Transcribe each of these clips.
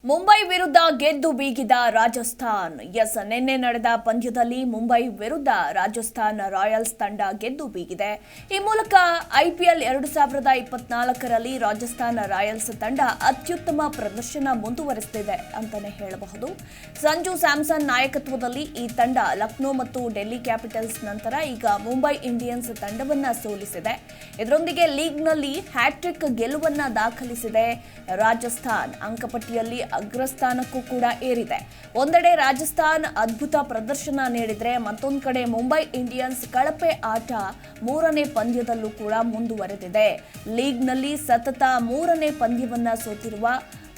ಮುಂಬೈ ವಿರುದ್ಧ ಗೆದ್ದು ಬೀಗಿದ ರಾಜಸ್ಥಾನ್. ನಿನ್ನೆ ನಡೆದ ಪಂದ್ಯದಲ್ಲಿ ಮುಂಬೈ ವಿರುದ್ಧ ರಾಜಸ್ಥಾನ್ ರಾಯಲ್ಸ್ ತಂಡ ಗೆದ್ದು ಬೀಗಿದೆ. ಈ ಮೂಲಕ ಐಪಿಎಲ್ 2024ರಲ್ಲಿ ರಾಜಸ್ಥಾನ್ ರಾಯಲ್ಸ್ ತಂಡ ಅತ್ಯುತ್ತಮ ಪ್ರದರ್ಶನ ಮುಂದುವರಿಸುತ್ತಿದೆ ಅಂತಾನೆ ಹೇಳಬಹುದು. ಸಂಜು ಸ್ಯಾಮ್ಸನ್ ನಾಯಕತ್ವದಲ್ಲಿ ಈ ತಂಡ ಲಕ್ನೋ ಮತ್ತು ಡೆಲ್ಲಿ ಕ್ಯಾಪಿಟಲ್ಸ್ ನಂತರ ಈಗ ಮುಂಬೈ ಇಂಡಿಯನ್ಸ್ ತಂಡವನ್ನ ಸೋಲಿಸಿದೆ. ಇದರೊಂದಿಗೆ ಲೀಗ್ನಲ್ಲಿ ಹ್ಯಾಟ್ರಿಕ್ ಗೆಲುವನ್ನ ದಾಖಲಿಸಿದೆ. ರಾಜಸ್ಥಾನ್ ಅಂಕಪಟ್ಟಿಯಲ್ಲಿ ಅಗ್ರಸ್ಥಾನಕ್ಕೂ ಕೂಡ ಏರಿದೆ. ಒಂದೆಡೆ ರಾಜಸ್ಥಾನ್ ಅದ್ಭುತ ಪ್ರದರ್ಶನ ನೀಡಿದ್ರೆ ಮತ್ತೊಂದು ಕಡೆ ಮುಂಬೈ ಇಂಡಿಯನ್ಸ್ ಕಳಪೆ ಆಟ ಮೂರನೇ ಪಂದ್ಯದಲ್ಲೂ ಕೂಡ ಮುಂದುವರೆದಿದೆ. ಲೀಗ್ನಲ್ಲಿ ಸತತ ಮೂರನೇ ಪಂದ್ಯವನ್ನ ಸೋತಿರುವ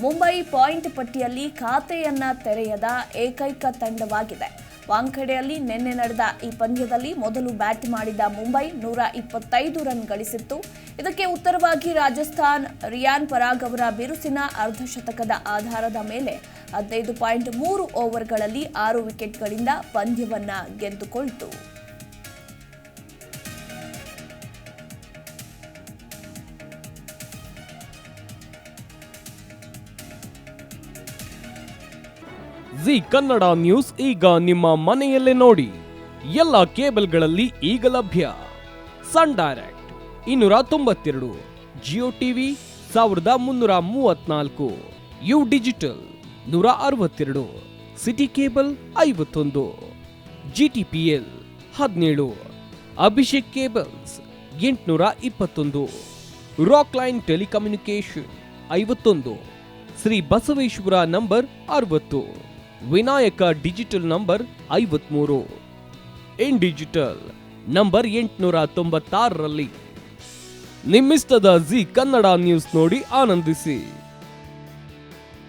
ಮುಂಬೈ ಪಾಯಿಂಟ್ ಪಟ್ಟಿಯಲ್ಲಿ ಖಾತೆಯನ್ನ ತೆರೆಯದ ಏಕೈಕ ತಂಡವಾಗಿದೆ. ವಾಂಖೆಡೆಯಲ್ಲಿ ನಿನ್ನೆ ನಡೆದ ಈ ಪಂದ್ಯದಲ್ಲಿ ಮೊದಲು ಬ್ಯಾಟ್ ಮಾಡಿದ ಮುಂಬೈ 125 ರನ್ ಗಳಿಸಿತ್ತು. ಇದಕ್ಕೆ ಉತ್ತರವಾಗಿ ರಾಜಸ್ಥಾನ್ ರಿಯಾನ್ ಪರಾಗ್ ಅವರ ಬಿರುಸಿನ ಅರ್ಧಶತಕದ ಆಧಾರದ ಮೇಲೆ 15.3 ಓವರ್ಗಳಲ್ಲಿ 6 ವಿಕೆಟ್ಗಳಿಂದ ಪಂದ್ಯವನ್ನ ಗೆದ್ದುಕೊಳ್ತು. ಜಿ ಕನ್ನಡ ನ್ಯೂಸ್ ಈಗ ನಿಮ್ಮ ಮನೆಯಲ್ಲೇ ನೋಡಿ. ಎಲ್ಲ ಕೇಬಲ್ಗಳಲ್ಲಿ ಈಗ ಲಭ್ಯ. Sun Direct 292, Jio TV 1334, U digital 162, City cable 51, GTPL 17, Abhishek cables 821, rock line telecommunication 51, Shri Basaveshwara number 60, Vinayaka digital number 53, in digital number 896ರಲ್ಲಿ ನಿಮ್ಮಿಸ್ತದ ಜಿ ಕನ್ನಡ ನ್ಯೂಸ್ ನೋಡಿ ಆನಂದಿಸಿ.